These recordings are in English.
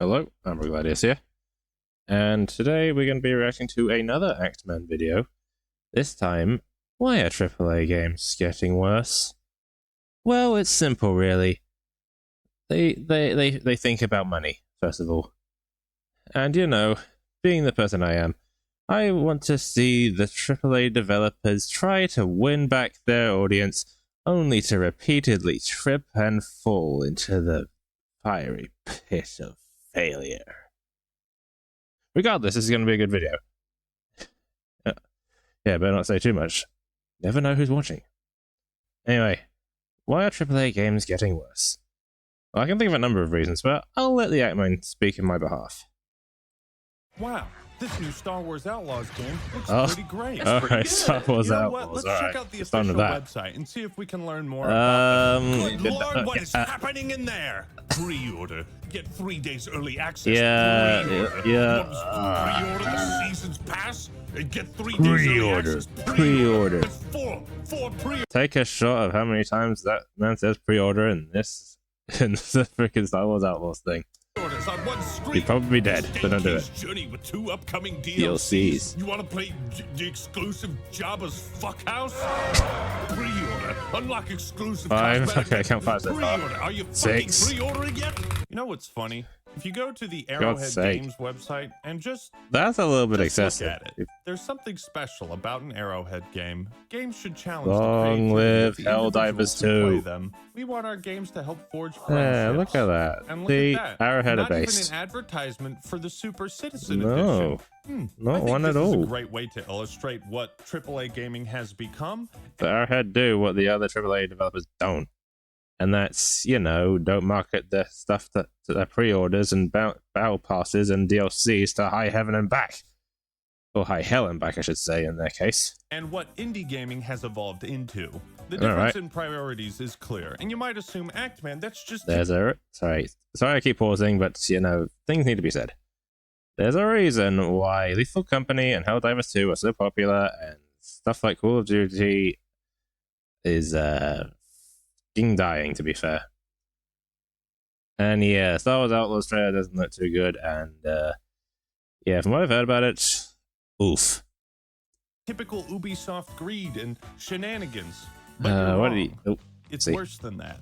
Hello, Umbra Gladius here, and today we're going to be reacting to another Act-Man video. This time, why are AAA games getting worse? Well, it's simple, really. They think about money, first of all. And you know, being the person I am, I want to see the AAA developers try to win back their audience, only to repeatedly trip and fall into the fiery pit of failure. Regardless, this is going to be a good video. Yeah, better not say too much. Never know who's watching. Anyway, why are AAA games getting worse? Well, I can think of a number of reasons, but I'll let the Act-Man speak in my behalf. Wow, this new Star Wars Outlaws game looks pretty great. Alright, Star Wars Outlaws. Let's check out the Let's official website and see if we can learn more about them. Good Lord, what is happening in there? Pre-order. Get 3 days early access. Pre-order the season's pass and get 3 days early access. Pre-order. Four pre-order. Take a shot of how many times that man says pre-order in this freaking Star Wars Outlaws thing. He'd probably be dead, so don't do it. Journey with 2 upcoming DLCs. You want to play the exclusive Jabba's Fuckhouse? Pre-order. Unlock exclusive. 5. Okay, I count 5 so far. Are you 6. pre-ordering yet? You know what's funny? If you go to the Arrowhead Games website and just that's a little bit excessive. Look at it. There's something special about an Arrowhead game. Games should challenge Long live Helldivers 2. Them. We want our games to help forge friendships. Yeah, look at that. And look the at that. Arrowhead Not base. Even an advertisement for the Super Citizen No, Edition. not one at all. This is a great way to illustrate what AAA gaming has become. The Arrowhead do what the other AAA developers don't. And that's, you know, don't market the stuff to their pre-orders and battle passes and DLCs to high heaven and back. Or high hell and back, I should say, in their case. And what indie gaming has evolved into. The difference in priorities is clear. And you might assume, Act-Man, that's just... Sorry I keep pausing, but, you know, things need to be said. There's a reason why Lethal Company and Helldivers 2 are so popular, and stuff like Call of Duty is, dying, to be fair. And yeah, Star Wars Outlaws trailer doesn't look too good, and yeah, from what I've heard about it, oof. Typical Ubisoft greed and shenanigans. But what did he... it's worse than that.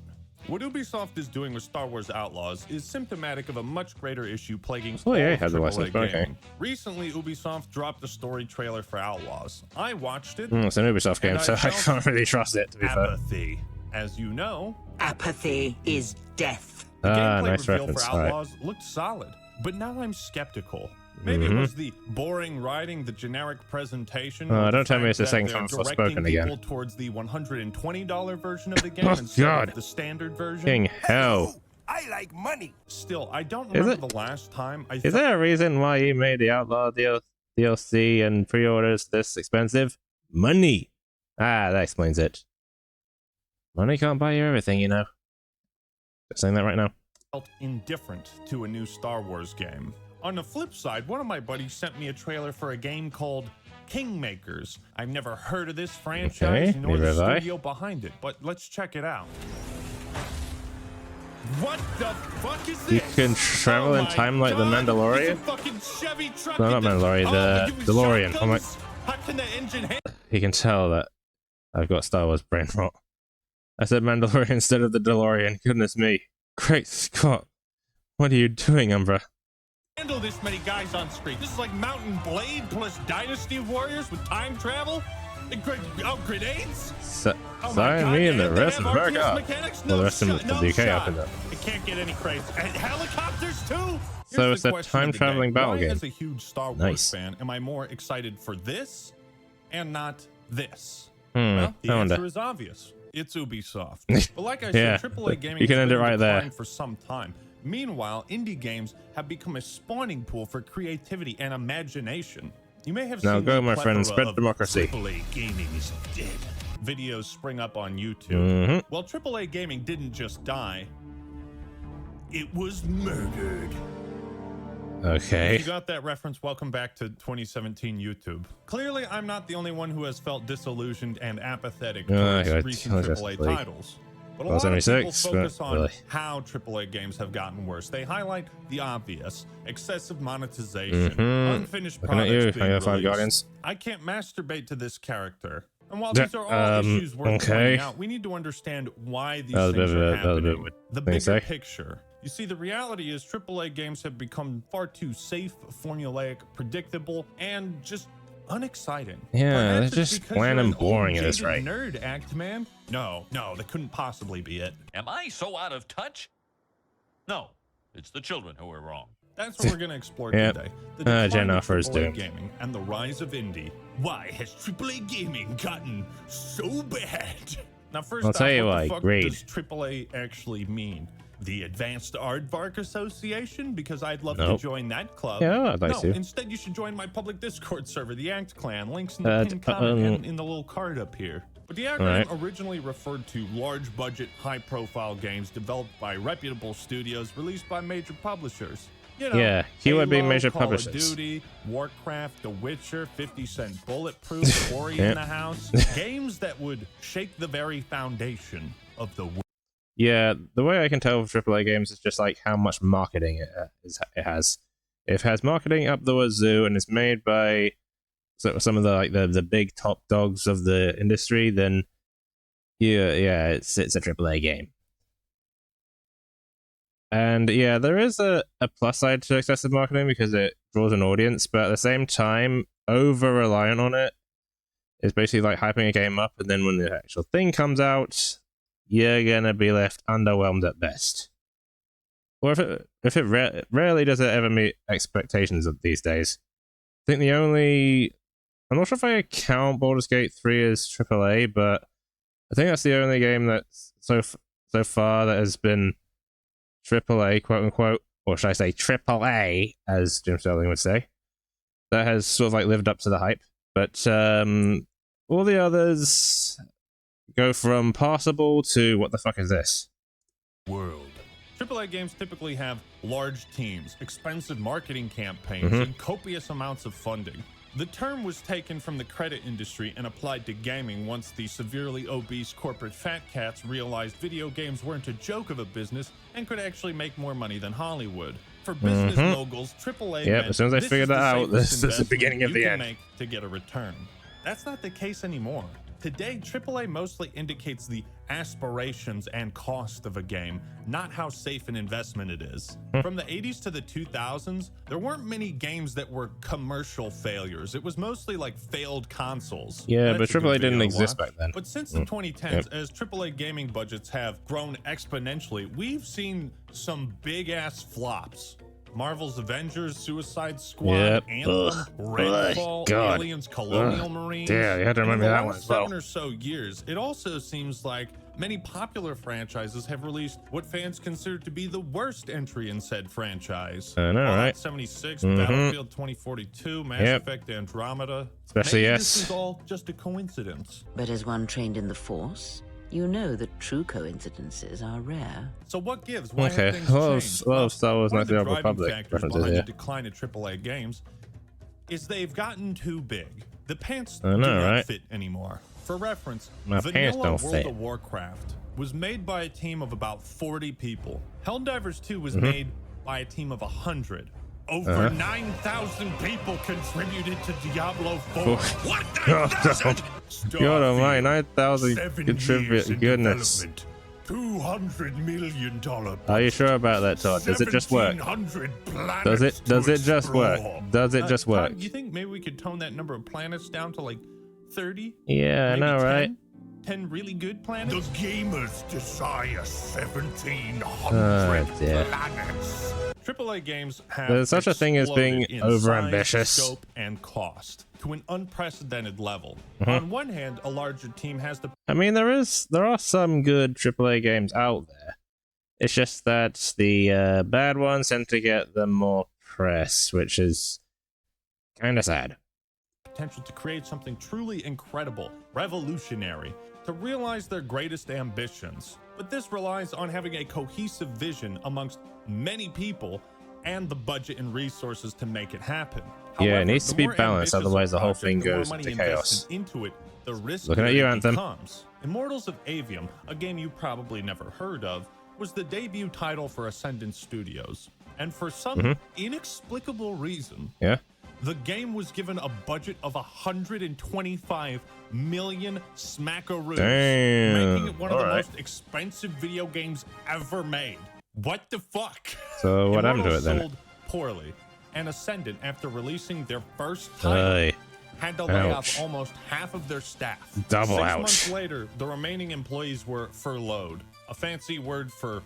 What Ubisoft is doing with Star Wars Outlaws is symptomatic of a much greater issue plaguing all AAA gaming. Recently, Ubisoft dropped a story trailer for Outlaws. I watched it. It's an Ubisoft game, so I can't really trust it, to be fair. Apathy. As you know, apathy is death. The gameplay nice reveal reference. for Outlaws looked solid, but now I'm skeptical. Maybe it was the boring writing, the generic presentation. Don't tell me it's the second time I've spoken again. Towards the $120 version of the game instead of the standard version. King hell. I like money. Still, I don't remember the last time I... Is there a reason why you made the Outlaw DLC and pre-orders this expensive? Money. That explains it. Money can't buy you everything, you know. Just saying that right now. Felt indifferent to a new Star Wars game. On the flip side, one of my buddies sent me a trailer for a game called Kingmakers. I've never heard of this franchise, nor the studio behind it, but let's check it out. What the fuck is this? You can travel in time like the Mandalorian? No, not Mandalorian, the DeLorean. I'm like, how can the engine you can tell that I've got Star Wars brain rot. I said Mandalorian instead of the DeLorean. Goodness me. Great Scott. What are you doing, Umbra? Handle this many guys on screen. This is like Mountain Blade plus Dynasty Warriors with time travel. Grenades? Sorry, me and the rest of America. Well, the rest of the UK up in there. It can't get any crazy. And helicopters too? So it's a time-traveling battle game. As a huge Star Wars fan, am I more excited for this and not this? Well, the answer is obvious. It's Ubisoft. But like I said, AAA gaming you can end it right there. For some time. Meanwhile, indie games have become a spawning pool for creativity and imagination. You may have now seen go, my friend, spread democracy. AAA gaming is dead. Videos spring up on YouTube. Well, AAA gaming didn't just die; it was murdered. Okay. If you got that reference, welcome back to 2017 YouTube. Clearly, I'm not the only one who has felt disillusioned and apathetic towards recent AAA titles. But a lot of people 76, focus but on really. how AAA games have gotten worse. They highlight the obvious: excessive monetization, unfinished Looking at products you, being I got 5 released. Guardians. I can't masturbate to this character. And while Yeah, these are all issues worth okay. pointing out, we need to understand why these That was a things bit are of a- that was a bit of happening. a The thing to say. bigger picture. You see, the reality is AAA games have become far too safe, formulaic, predictable, and just unexciting. Yeah, Perhaps they're it's just because bland you're and an boring old at this jaded rate. nerd, Act Man. No, that couldn't possibly be it. Am I so out of touch? No, it's the children who are wrong. That's what we're going to explore Yep. today. The decline Jen of Offer is AAA doomed. gaming and the rise of indie. Why has AAA gaming gotten so bad? Now, first I'll off, tell you what why. the fuck Greed. does AAA actually mean? The Advanced Aardvark Association? Because I'd love Nope. to join that club. Yeah, I'd like no, to. instead you should join my public Discord server, the Act Clan. Links in the pinned comment and in the little card up here. But the acronym originally referred to large budget, high profile games developed by reputable studios released by major publishers. You know, Yeah, keyword being Halo, major Call of publishers. Duty, Warcraft, The Witcher, 50 Cent Bulletproof, Ori in the House. Games that would shake the very foundation of the world. Yeah, the way I can tell with AAA games is just like how much marketing it has. If it has marketing up the wazoo and it's made by some of the big top dogs of the industry, then yeah, it's a AAA game. And yeah, there is a plus side to excessive marketing because it draws an audience, but at the same time, over reliant on it is basically like hyping a game up, and then when the actual thing comes out, you're gonna be left underwhelmed at best. Or if it rarely does it ever meet expectations of these days. I think I'm not sure if I count Baldur's Gate 3 as AAA, but I think that's the only game that's so far that has been AAA, quote unquote, or should I say AAA, as Jim Sterling would say, that has sort of like lived up to the hype. But all the others go from passable to what the fuck is this? World. AAA games typically have large teams, expensive marketing campaigns, and copious amounts of funding. The term was taken from the credit industry and applied to gaming once the severely obese corporate fat cats realized video games weren't a joke of a business and could actually make more money than Hollywood. For business moguls, AAA Yep, meant as soon as I this figured is that the out, safest this is the investment beginning of you the can end. make to get a return. That's not the case anymore. Today, AAA mostly indicates the aspirations and cost of a game, not how safe an investment it is. From the 80s to the 2000s, there weren't many games that were commercial failures. It was mostly like failed consoles. Yeah, That's but a good AAA video didn't to exist watch. back then. But since the 2010s, as AAA gaming budgets have grown exponentially, we've seen some big-ass flops. Marvel's Avengers, Suicide Squad, Yep. Anthem, Redfall, God. Aliens, Colonial Marines. Yeah, you had to And in remember the that one last as well. 7 or so years, it also seems like many popular franchises have released what fans consider to be the worst entry in said franchise. I know, Fallout right? 76, Battlefield 2042, Mass Effect Andromeda. Especially, Maybe yes. this is all just a coincidence. But as one trained in the Force, you know that true coincidences are rare. So what gives? Why Okay, have things a lot of changed? Star Wars One Knights of the of the Old driving Republic factors references behind here. the decline of AAA games is they've gotten too big. The pants I know, do not right? fit anymore. For reference, My pants Vanilla don't World fit. of Warcraft was made by a team of about 40 people. Helldivers 2 Mm-hmm. was made by a team of 100. Over 9,000 people contributed to Diablo 4. What? 9,000? God almighty, Starfield, 9,000 7 contribute. years in Goodness. development. $200 million. Are you sure about that, Todd? Does it just work? 1,700 Does it? planets Does to it just work? explore. Does it just work? Todd, you think maybe we could tone that number of planets down to like 30? Yeah, I Maybe know, 10? right? 10 really good planets? The gamers desire 1,700 dear. planets. AAA games have There's such a thing as being exploded in overambitious. size, scope, and cost to an unprecedented level. Mm-hmm. On one hand, a larger team has the I mean, there are some good AAA games out there. It's just that the bad ones tend to get the more press, which is kind of sad. potential to create something truly incredible, revolutionary, to realize their greatest ambitions. But this relies on having a cohesive vision amongst many people and the budget and resources to make it happen. Yeah, it However, needs the to be more balanced, ambitious a otherwise the whole project, thing the more goes money into invested chaos. into it, the riskier Looking at you, it Anthem. becomes. Immortals of Avium, a game you probably never heard of, was the debut title for Ascendant Studios. And for some inexplicable reason, the game was given a budget of 125 million smackaroos, making it one of the most expensive video games ever made. What the fuck? So what happened to it then? Sold poorly, and Ascendant, after releasing their first title, had to lay off almost half of their staff. Double 6 ouch. months later, the remaining employees were furloughed, a fancy word for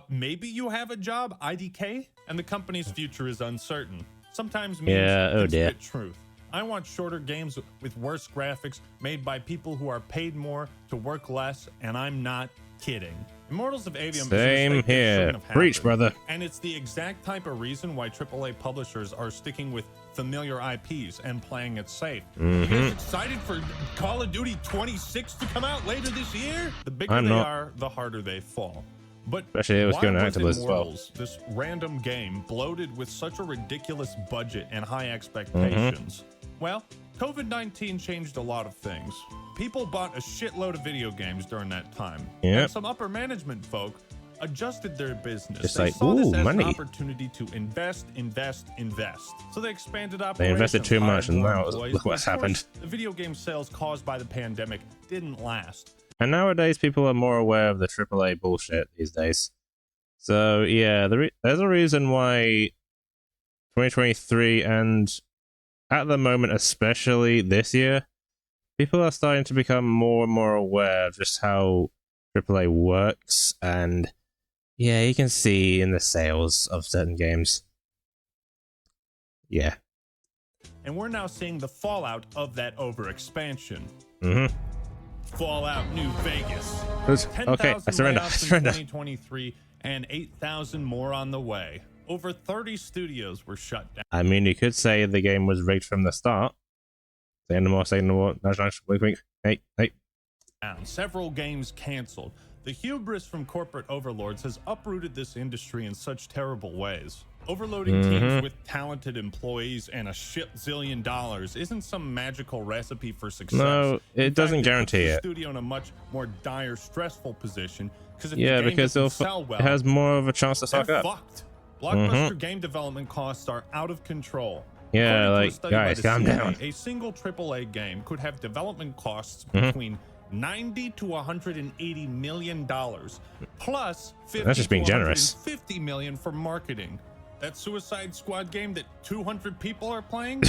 maybe you have a job, IDK, and the company's future is uncertain. Sometimes means it's the truth. I want shorter games with worse graphics made by people who are paid more to work less, and I'm not kidding. Immortals of Avium Same here. Preach, brother. And it's the exact type of reason why AAA publishers are sticking with familiar IPs and playing it safe. You guys excited for Call of Duty 26 to come out later this year? The bigger they are, the harder they fall. But especially it was going to Activision as well. This random game bloated with such a ridiculous budget and high expectations. Well, COVID-19 changed a lot of things. People bought a shitload of video games during that time. And some upper management folk adjusted their business. It's they like, saw this as money. an opportunity to invest. So they expanded operations. They invested too much, and now look what's happened. The video game sales caused by the pandemic didn't last. And nowadays, people are more aware of the AAA bullshit these days. So yeah, there's a reason why 2023 and at the moment, especially this year, people are starting to become more and more aware of just how AAA works. And yeah, you can see in the sales of certain games. Yeah. And we're now seeing the fallout of that overexpansion. Fallout New Vegas. 10,000 I surrender. layoffs in 2023 and 8,000 more on the way. Over 30 studios were shut down. I mean, you could say the game was rigged from the start. Say no more, say no more. Nice. Wink, wink. Hey. Several games canceled. The hubris from corporate overlords has uprooted this industry in such terrible ways. Overloading teams with talented employees and a shit zillion dollars isn't some magical recipe for success. No, it doesn't guarantee it. The studio in a much more dire, stressful position because it has more of a chance to fuck up. Fucked. Blockbuster game development costs are out of control. Yeah, like, guys, calm down. A single AAA game could have development costs between 90 to 180 million dollars, plus 50 That's just being to generous. 150 million for marketing. That Suicide Squad game that 200 people are playing?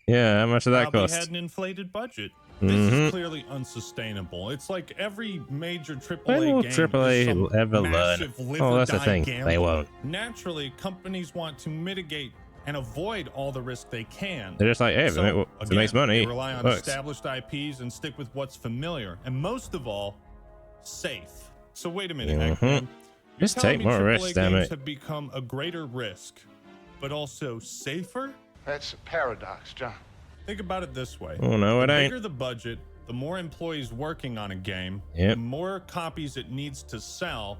Yeah, how much did that Probably cost? had an inflated budget. This is clearly unsustainable. It's like every major AAA When will game AAA will ever learn? Oh, that's the thing. They won't. Naturally, companies want to mitigate and avoid all the risk they can. They're just like, hey, if it makes money, they rely on works. established IPs and stick with what's familiar, and most of all, safe. So wait a minute, Eggman. Just take more risks, damn it. Have become a greater risk, but also safer? That's a paradox, John. Think about it this way. Oh, no, it The ain't. bigger the budget, the more employees working on a game, Yep. the more copies it needs to sell.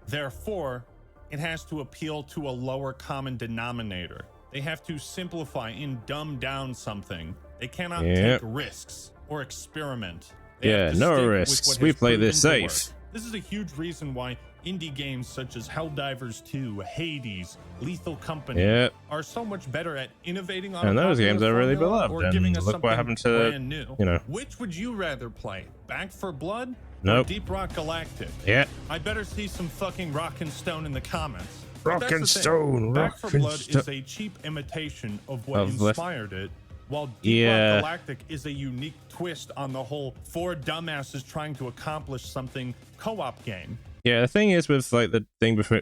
Therefore, it has to appeal to a lower common denominator. They have to simplify and dumb down something. They cannot take risks or experiment. They have to no stick with risks. what We has play this proven to safe. work. This is a huge reason why indie games such as Helldivers 2, Hades, Lethal Company are so much better at innovating on And a those popular games are really formula beloved, or and giving us look what something happened to, brand new. you know. Which would you rather play? Back for Blood or Nope. Deep Rock Galactic? Yeah. I better see some fucking rock and stone in the comments. Rock That's the and thing. stone, Back rock for and Blood sto- is a cheap imitation of what Of Left- inspired it, while Deep Yeah. Rock Galactic is a unique twist on the whole four dumbasses trying to accomplish something co-op game. Yeah, the thing is with like the thing for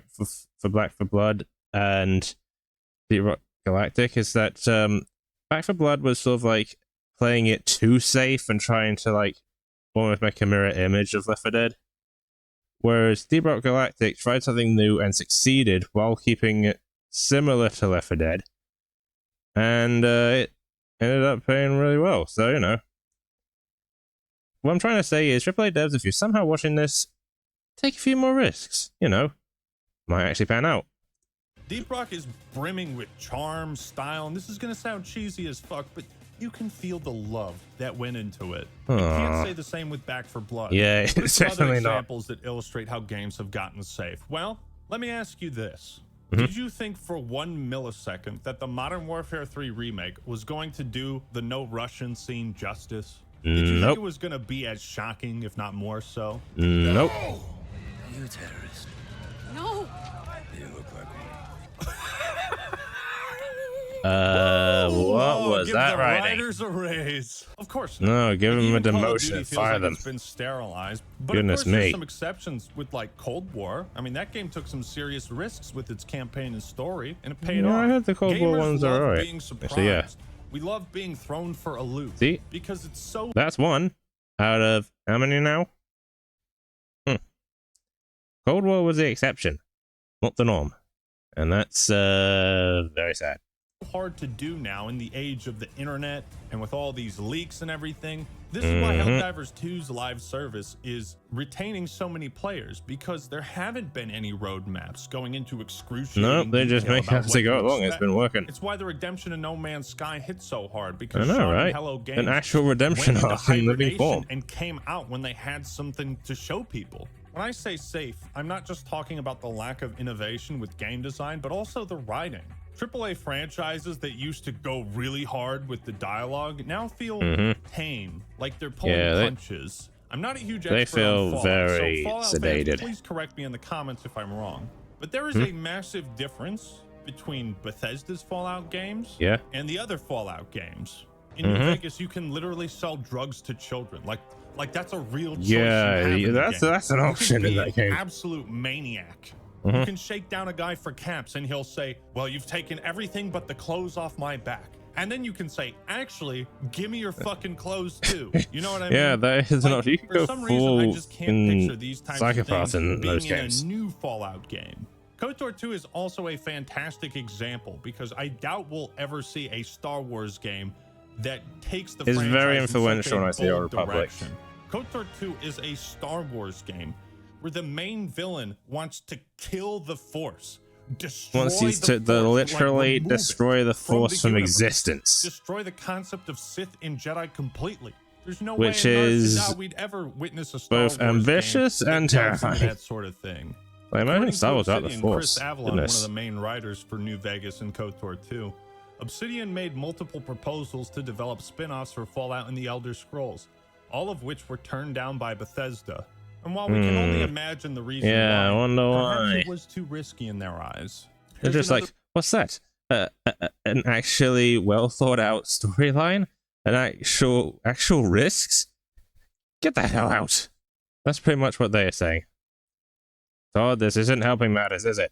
Back for Blood and Deep Rock Galactic is that Back for Blood was sort of like playing it too safe and trying to like almost make a mirror image of Left 4 Dead. Whereas Deep Rock Galactic tried something new and succeeded while keeping it similar to Left 4 Dead. And it ended up paying really well. So, you know. What I'm trying to say is, AAA devs, if you're somehow watching this, take a few more risks. You know, might actually pan out. Deep Rock is brimming with charm, style, and this is going to sound cheesy as fuck, but you can feel the love that went into it. You can't say the same with Back 4 Blood. Yeah, What are it's some other definitely not. examples that illustrate how games have gotten safe? Well, let me ask you this. Did you think for 1 millisecond that the Modern Warfare 3 remake was going to do the no Russian scene justice? Did you think it was going to be as shocking, if not more so? Nope. You terrorist. No. You look like one. What was give that the writing? writers a raise. Of course. No, give them a Even Call of demotion Duty and feels fire like them. It's been sterilized. But Goodness of course, there's me. some exceptions with like Cold War. I mean, that game took some serious risks with its campaign and story, and it paid Yeah, off. I heard the Cold War Gamers ones are love alright. being surprised. Actually, yeah. We love being thrown for a loop. See? Because it's so That's one out of how many now? Cold War was the exception, not the norm. And that's very sad. hard to do now in the age of the internet and with all these leaks and everything. This is why Helldivers 2's live service is retaining so many players, because there haven't been any roadmaps going into excruciating Nope, they just detail make about us what to go to along. It's expect. been working. It's why the redemption of No Man's Sky hit so hard, because I know, Sean and right? Hello Games An actual redemption went into arc in living hibernation form. and came out when they had something to show people. When I say safe, I'm not just talking about the lack of innovation with game design, but also the writing. AAA franchises that used to go really hard with the dialogue now feel tame, like they're pulling punches. I'm not a huge expert feel on Fallout, very so Fallout sedated. fans, please correct me in the comments if I'm wrong. But there is a massive difference between Bethesda's Fallout games and the other Fallout games. In New Vegas, you can literally sell drugs to children. Like that's a real choice. That's an option in that game. Absolute maniac. You can shake down a guy for caps and he'll say, well, you've taken everything but the clothes off my back. And then you can say, actually, give me your fucking clothes too. You know what I mean? Yeah, that is an option. You can For go some reason, I full just can't picture these types of psychopath things in being those in games. a new Fallout game. KOTOR 2 is also a fantastic example, because I doubt we'll ever see a Star Wars game that takes the It's franchise very in such influential a when I see Old bold Republic. direction. KOTOR 2 is a Star Wars game where the main villain wants to kill the Force. Wants you to literally destroy the Force from existence. Destroy the concept of Sith and Jedi completely. There's no Which way in is Earth we'd ever witness a Star both Wars ambitious game that and delves into terrifying. that sort of thing. I imagine According Star to Wars out the Obsidian, Force. Chris Avalon, one of Goodness. the main writers for New Vegas and KOTOR 2, Obsidian made multiple proposals to develop spin-offs for Fallout and the Elder Scrolls, all of which were turned down by Bethesda. And while we can only imagine the reason Yeah, I why, wonder perhaps why. it was too risky in their eyes. They're Here's just another- like, what's that? An actually well thought out storyline? An actual risks? Get the hell out. That's pretty much what they are saying. Todd, this isn't helping matters, is it?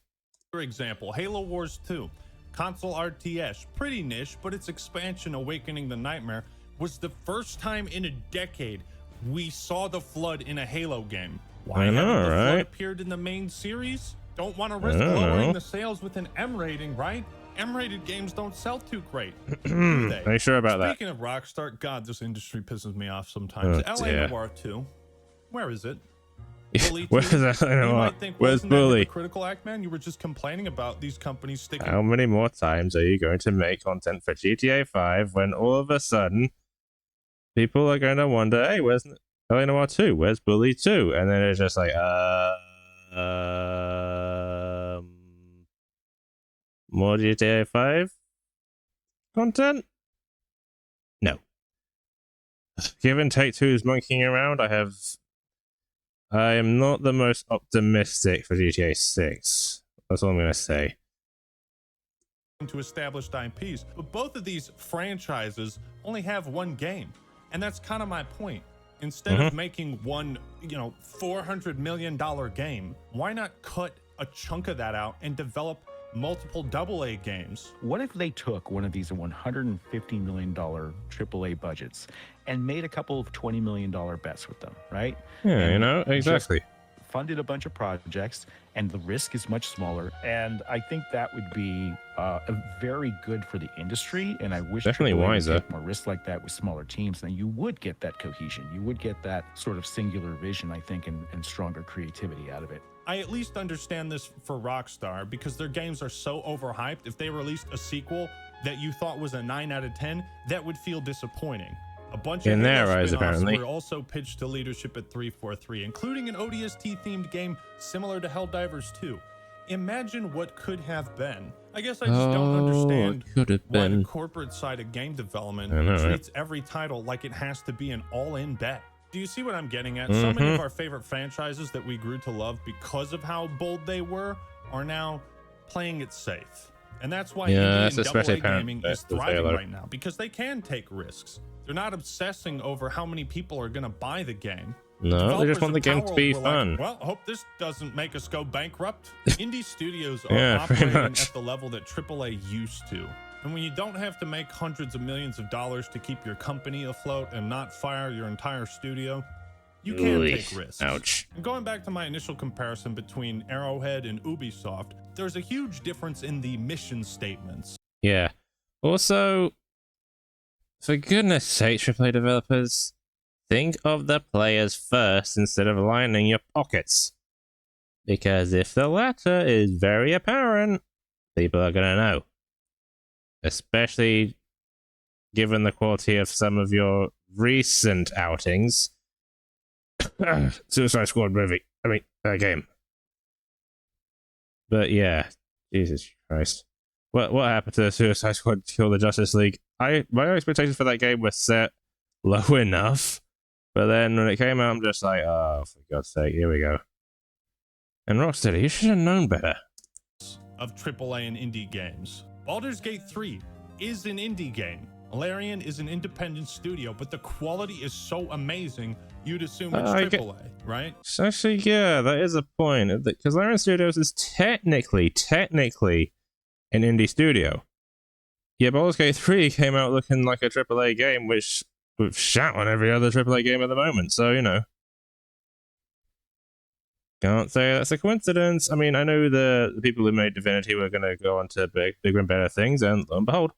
For example, Halo Wars 2, console RTS, pretty niche, but its expansion, Awakening the Nightmare, was the first time in a decade we saw the Flood in a Halo game. Why I know, haven't the Flood right? appeared in the main series? Don't want to risk I don't lowering know. the sales with an M rating, right? M-rated games don't sell too great, do they? Are you sure about that? Speaking of Rockstar, God, this industry pisses me off sometimes. Oh, LA dear. Noire 2, where is it? Bully Where's 2? that? You might think, Where's wasn't that Bully? critical act, man? You were just complaining about these companies sticking. How many more times are you going to make content for GTA 5 when all of a sudden people are going to wonder, hey, where's LA Noire 2? Where's Bully 2? And then it's just like, more GTA 5 content? No. Given Take-Two's monkeying around, I am not the most optimistic for GTA 6. That's all I'm going to say. To established IPs, but both of these franchises only have one game, and that's kind of my point. Instead of making one, $400 million game, why not cut a chunk of that out and develop multiple AA games? What if they took one of these $150 million AAA budgets and made a couple of $20 million bets with them, right? Yeah, And exactly. just funded a bunch of projects, and the risk is much smaller. And I think that would be very good for the industry. And I wish Definitely AAA would wiser. take more risk like that with smaller teams. Then you would get that cohesion. You would get that sort of singular vision, I think, and stronger creativity out of it. I at least understand this for Rockstar because their games are so overhyped. If they released a sequel that you thought was a 9 out of 10, that would feel disappointing. A bunch of their Halo eyes, spin-offs apparently. were also pitched to leadership at 343, including an ODST-themed game similar to Helldivers 2. Imagine what could have been. I guess I just don't understand could have why been. the corporate side of game development I know, right? treats every title like it has to be an all-in bet. Do you see what I'm getting at? So many of our favorite franchises that we grew to love because of how bold they were are now playing it safe. And that's why indie and especially AA gaming is with thriving Halo. right now, because they can take risks. They're not obsessing over how many people are going to buy the game. No, they just want the game to be Palworld were fun. Like, well, hope this doesn't make us go bankrupt. Indie studios are Yeah, pretty operating much. at the level that AAA used to. And when you don't have to make hundreds of millions of dollars to keep your company afloat and not fire your entire studio, you can take risks. Ouch. And going back to my initial comparison between Arrowhead and Ubisoft, there's a huge difference in the mission statements. Yeah. Also, for goodness sake, AAA developers, think of the players first instead of lining your pockets. Because if the latter is very apparent, people are gonna know. Especially given the quality of some of your recent outings. Suicide Squad movie. Game. But yeah, Jesus Christ. What happened to the Suicide Squad Kill the Justice League? My expectations for that game were set low enough, but then when it came out, I'm just like, oh, for God's sake, here we go. And Rocksteady, you should have known better. Of AAA and indie games. Baldur's Gate 3 is an indie game. Larian is an independent studio, but the quality is so amazing, you'd assume it's AAA, right? So actually, yeah, that is a point. Because Larian Studios is technically an indie studio. Yeah, Baldur's Gate 3 came out looking like a AAA game, which we've shot on every other AAA game at the moment, so, you know. Can't say that's a coincidence. I mean, I know the people who made Divinity were going to go on to bigger and better things, and lo and behold.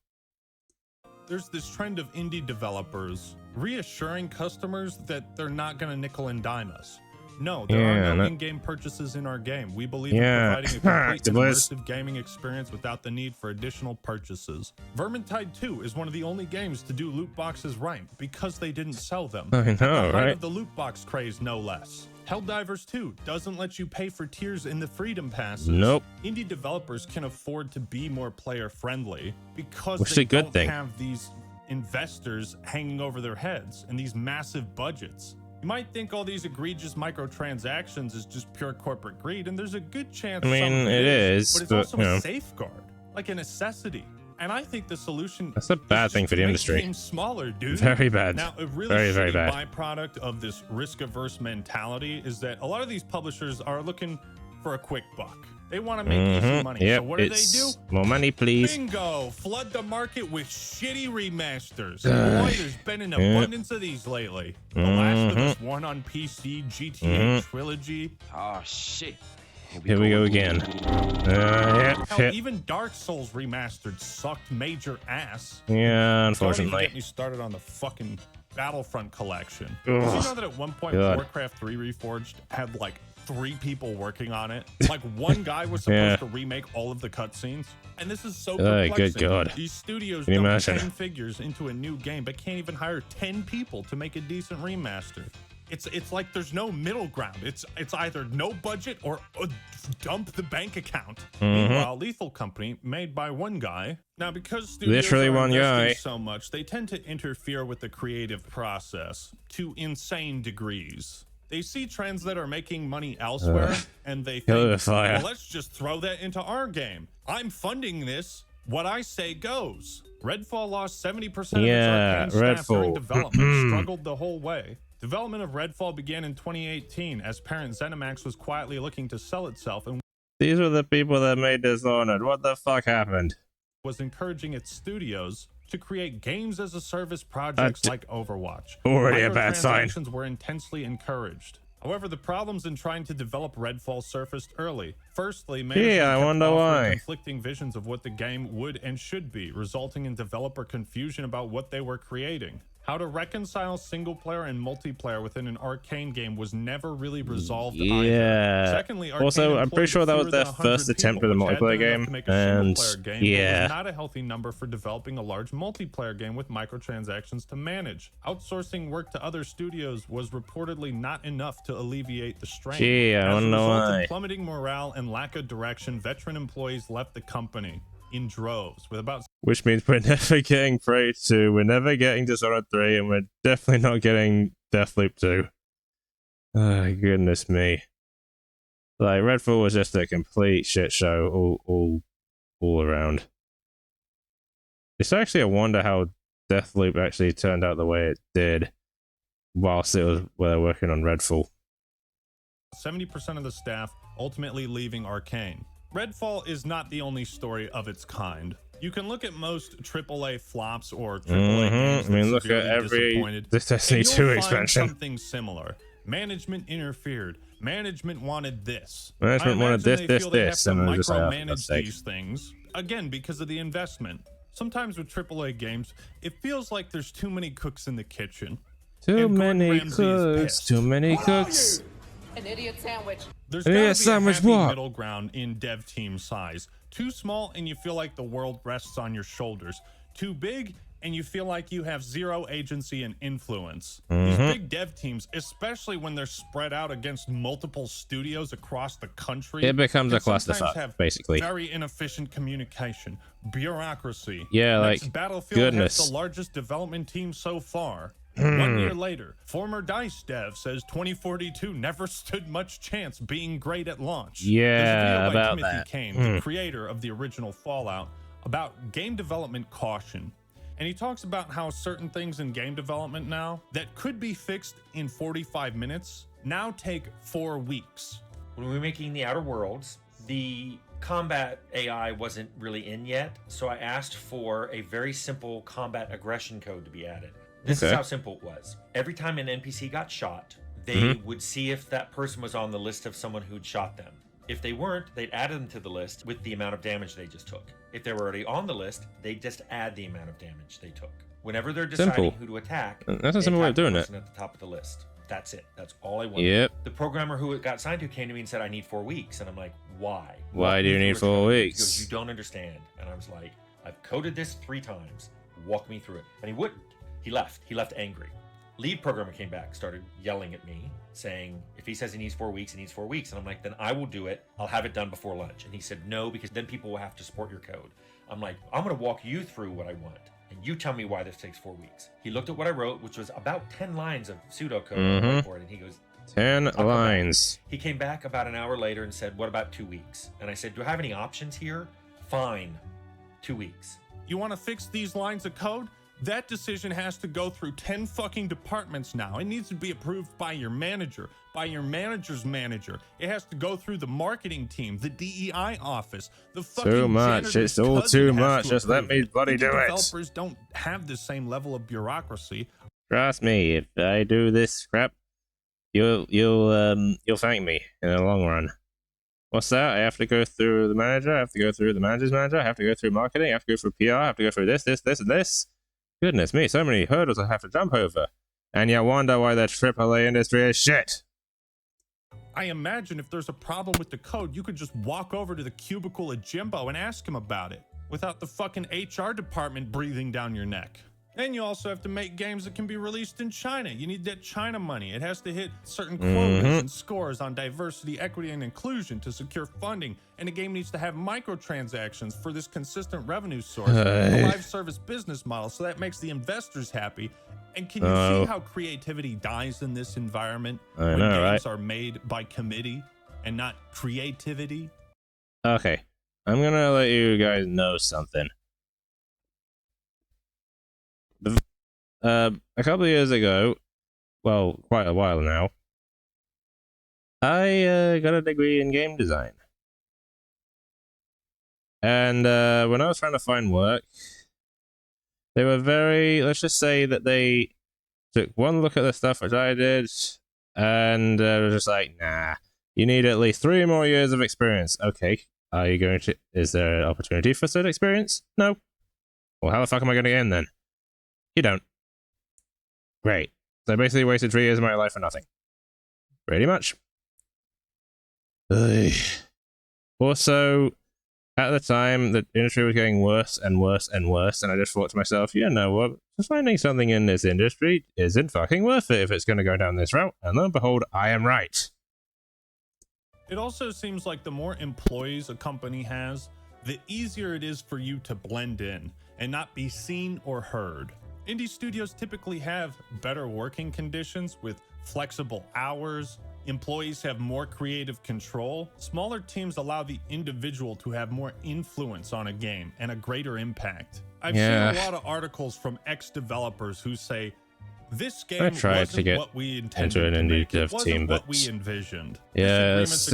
There's this trend of indie developers reassuring customers that they're not going to nickel and dime us. No, there are no in-game purchases in our game. We believe in providing a complete and immersive gaming experience without the need for additional purchases. Vermintide 2 is one of the only games to do loot boxes right because they didn't sell them. I know, At the height right? of the loot box craze, no less. Helldivers 2 doesn't let you pay for tiers in the freedom passes. Nope. Indie developers can afford to be more player friendly because Which is they a good don't thing. have these investors hanging over their heads and these massive budgets. You might think all these egregious microtransactions is just pure corporate greed, and there's a good chance I mean, some of it is, but it's but, also you a know. safeguard, like a necessity. And I think the solution That's a bad is thing just for the to make industry. games smaller, dude. Very bad. Now, a really Very, very shitty bad. byproduct of this risk-averse mentality is that a lot of these publishers are looking for a quick buck. They want to make easy money. Yep, So what do they it's do? more money, please. Bingo! Flood the market with shitty remasters. Boy, there's been an abundance of these lately. The Last of Us 1 on PC, GTA Trilogy. Oh, shit. Here we go again. Hell, even Dark Souls Remastered sucked major ass. Yeah, Don't even unfortunately. get me started on the fucking Battlefront collection. Ugh. Did you know that at one point God. Warcraft 3 Reforged had like 3 people working on it? Like one guy was supposed to remake all of the cutscenes. And this is so perplexing. Good God. These studios Can you dump imagine? 10 figures into a new game, but can't even hire 10 people to make a decent remaster. It's like there's no middle ground. It's either no budget or dump the bank account. Meanwhile, Lethal Company, made by one guy. Now, because studios Literally are one investing guy. so much, they tend to interfere with the creative process to insane degrees. They see trends that are making money elsewhere, and they Hell of think, a fire. well, let's just throw that into our game. I'm funding this. What I say goes. Redfall lost 70% of Yeah, its arcane staff during Redfall. development, struggled the whole way. Development of Redfall began in 2018 as parent ZeniMax was quietly looking to sell itself and These were the people that made Dishonored. What the fuck happened? was encouraging its studios to create games as a service projects like Overwatch. Already a bad sign. Microtransactions were intensely encouraged. However, the problems in trying to develop Redfall surfaced early. Firstly, management I kept wonder offering why. conflicting visions of what the game would and should be, resulting in developer confusion about what they were creating. How to reconcile single player and multiplayer within an Arcane game was never really resolved Yeah. either. Secondly, Arcane Also, I'm pretty employed sure that was fewer their than 100 first attempt people, at a which had multiplayer been enough game, to make a and single-player game, but yeah. was not a healthy number for developing a large multiplayer game with microtransactions to manage. Outsourcing work to other studios was reportedly not enough to alleviate the strain. Gee, I As a don't know result why. of plummeting morale and lack of direction, veteran employees left the company in droves, with about Which means we're never getting Prey 2, we're never getting Dishonored 3, and we're definitely not getting Deathloop 2. Oh, goodness me. Like, Redfall was just a complete shit show all around. It's actually a wonder how Deathloop actually turned out the way it did whilst it was working on Redfall. 70% of the staff ultimately leaving Arcane. Redfall is not the only story of its kind. You can look at most AAA flops or AAA games that look at severely every disappointed, Destiny and 2 you'll find expansion. something similar. Management interfered. Management wanted this. Management I wanted imagine this, they this, feel they this, have to and they're just like, oh, for God's micromanage sake. these things, again, because of the investment. Sometimes with AAA games, it feels like there's too many cooks in the kitchen. Too And Gordon many Ramsay is cooks, pissed. too many cooks. An idiot sandwich. There's Yeah, gotta be a sandwich happy what? middle ground in dev team size. Too small and you feel like the world rests on your shoulders. Too big and you feel like you have zero agency and influence. These big dev teams, especially when they're spread out against multiple studios across the country, It becomes a can sometimes clusterfuck, have basically. very inefficient communication, bureaucracy. Yeah, Next, like, Battlefield goodness. has the largest development team so far. 1 year later, former DICE dev says 2042 never stood much chance being great at launch. Yeah, There's a video by about Timothy that. Kane, the creator of the original Fallout, about game development caution. And he talks about how certain things in game development now that could be fixed in 45 minutes now take 4 weeks. When we were making the Outer Worlds, the combat AI wasn't really in yet, so I asked for a very simple combat aggression code to be added. This is Okay. how simple it was. Every time an NPC got shot, they would see if that person was on the list of someone who'd shot them. If they weren't, they'd add them to the list with the amount of damage they just took. If they were already on the list, they'd just add the amount of damage they took. Whenever they're deciding Simple. who to attack, That's a they simple way attack of doing the it. person at the top of the list. That's it. That's all I wanted. Yep. The programmer who it got signed to came to me and said, I need 4 weeks. And I'm like, why? Why Walk do you me need through 4 it. weeks? He goes, you don't understand. And I was like, I've coded this 3 times. Walk me through it. And he wouldn't. He left. He left angry. Lead programmer came back, started yelling at me, saying, if he says he needs 4 weeks, he needs 4 weeks. And I'm like, then I will do it. I'll have it done before lunch. And he said, no, because then people will have to support your code. I'm like, I'm going to walk you through what I want. And you tell me why this takes 4 weeks. He looked at what I wrote, which was about 10 lines of pseudocode on the whiteboard. And he goes, 10 come back. lines. He came back about an hour later and said, what about 2 weeks? And I said, do I have any options here? Fine. 2 weeks. You want to fix these lines of code? That decision has to go through 10 fucking departments now. It needs to be approved by your manager, by your manager's manager. It has to go through the marketing team, the DEI office, the fucking Too much. janitor's It's all cousin too has much. to Just let approve me it. bloody Indie do it. Developers don't have the same level of bureaucracy. Trust me, if I do this crap, you'll thank me in the long run. What's that? I have to go through the manager, I have to go through the manager's manager, I have to go through marketing, I have to go through PR, I have to go through this, and this. Goodness me, so many hurdles I have to jump over. And you wonder why the AAA industry is shit. I imagine if there's a problem with the code, you could just walk over to the cubicle at Jimbo and ask him about it without the fucking HR department breathing down your neck. And you also have to make games that can be released in China. You need that China money. It has to hit certain quotas and scores on diversity, equity, and inclusion to secure funding. And the game needs to have microtransactions for this consistent revenue source, a live service business model, so that makes the investors happy. And can you see how creativity dies in this environment when games are made by committee and not creativity? Okay, I'm gonna let you guys know something. A couple of years ago, well, quite a while now, I got a degree in game design. And when I was trying to find work, they were very, let's just say that they took one look at the stuff which I did, and were just like, nah, you need at least 3 more years of experience. Okay, are you going to, is there an opportunity for such experience? No. Well, how the fuck am I going to get in then? You don't. Great. So I basically wasted 3 years of my life for nothing. Pretty much. Ugh. Also, at the time, the industry was getting worse and worse and worse, and I just thought to myself, you know what, just finding something in this industry isn't fucking worth it if it's going to go down this route, and lo and behold, I am right. It also seems like the more employees a company has, the easier it is for you to blend in and not be seen or heard. Indie studios typically have better working conditions with flexible hours. Employees have more creative control. Smaller teams allow the individual to have more influence on a game and a greater impact. I've seen a lot of articles from ex-developers who say, this game wasn't what we intended to make. It wasn't what we envisioned. Yes,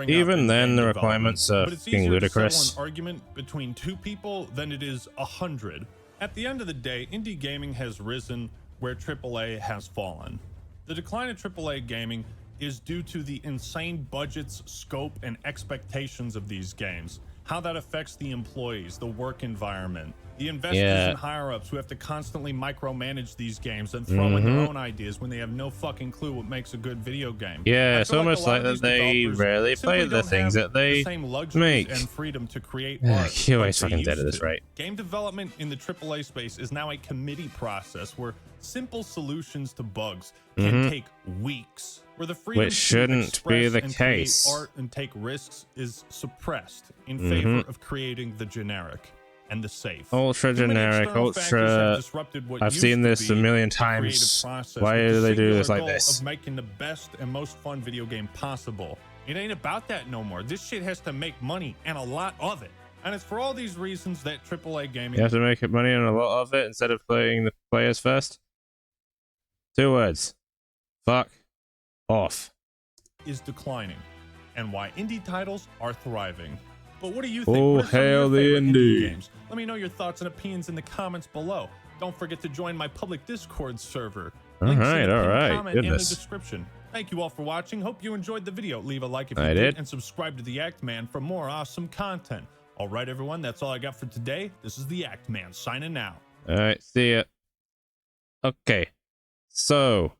even then the requirements are fucking ludicrous. It's easier to settle an argument between 2 people than it is 100. At the end of the day, indie gaming has risen where AAA has fallen. The decline of AAA gaming is due to the insane budgets, scope, and expectations of these games. How that affects the employees, the work environment, the investors and higher-ups who have to constantly micromanage these games and throw in their own ideas when they have no fucking clue what makes a good video game. Yeah, it's almost like that they rarely play the things that they make. And freedom to create art. You're always fucking dead at this rate. Game development in the AAA space is now a committee process where simple solutions to bugs can take weeks. Where the freedom which shouldn't be the case. Art and take risks is suppressed in favor of creating the generic and the safe. Ultra generic, ultra. I've seen this a million times. Why do they do this like this? Of making the best and most fun video game possible. It ain't about that no more. This shit has to make money and a lot of it. And it's for all these reasons that AAA gaming. You have to make money and a lot of it instead of playing the players first. 2 words. Fuck off. Is declining, and why indie titles are thriving. But what do you think? Oh, hail the indie games? Let me know your thoughts and opinions in the comments below. Don't forget to join my public Discord server. Links in the comment and the description. Thank you all for watching. Hope you enjoyed the video. Leave a like if you did, and subscribe to the Act Man for more awesome content. All right, everyone, that's all I got for today. This is the Act Man signing out. All right, see ya. Okay, so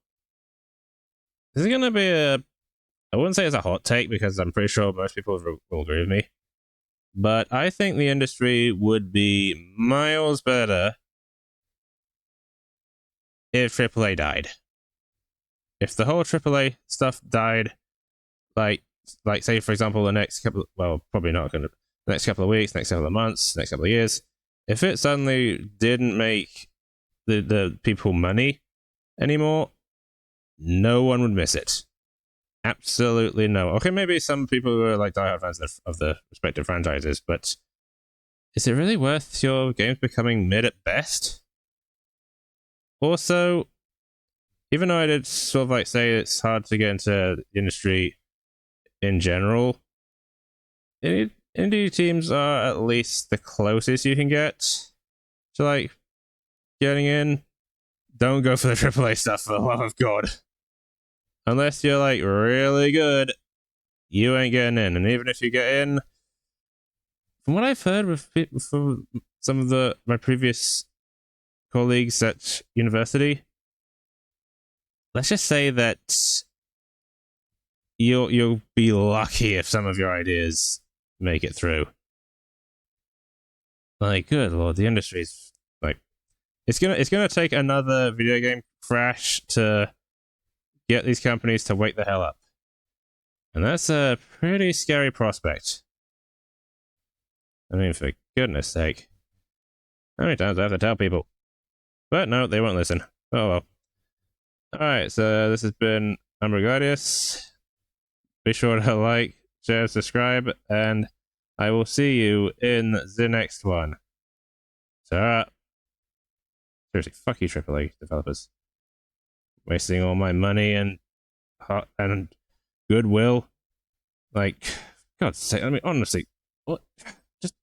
this is gonna be I wouldn't say it's a hot take because I'm pretty sure most people will agree with me. But I think the industry would be miles better if AAA died. If the whole AAA stuff died, like say for example the next couple, well probably not gonna, the next couple of weeks, next couple of months, next couple of years, if it suddenly didn't make the people money anymore, no one would miss it. Absolutely no. Okay, maybe some people who are like diehard fans of the respective franchises, but is it really worth your games becoming mid at best? Also, even though I did sort of like say it's hard to get into the industry in general, indie teams are at least the closest you can get to like getting in. Don't go for the AAA stuff, for the love of God. Unless you're like really good, you ain't getting in. And even if you get in, from what I've heard from some of my previous colleagues at university, let's just say that you'll be lucky if some of your ideas make it through. Like, good lord, the industry's like, it's gonna take another video game crash to get these companies to wake the hell up. And that's a pretty scary prospect. I mean, for goodness sake. How many times do I have to tell people? But no, they won't listen. Oh well. Alright, so this has been Umbra. Be sure to like, share, subscribe, and I will see you in the next one. Seriously, fuck you AAA developers. Wasting all my money and goodwill. Like, God's sake, I mean, honestly, what? Just...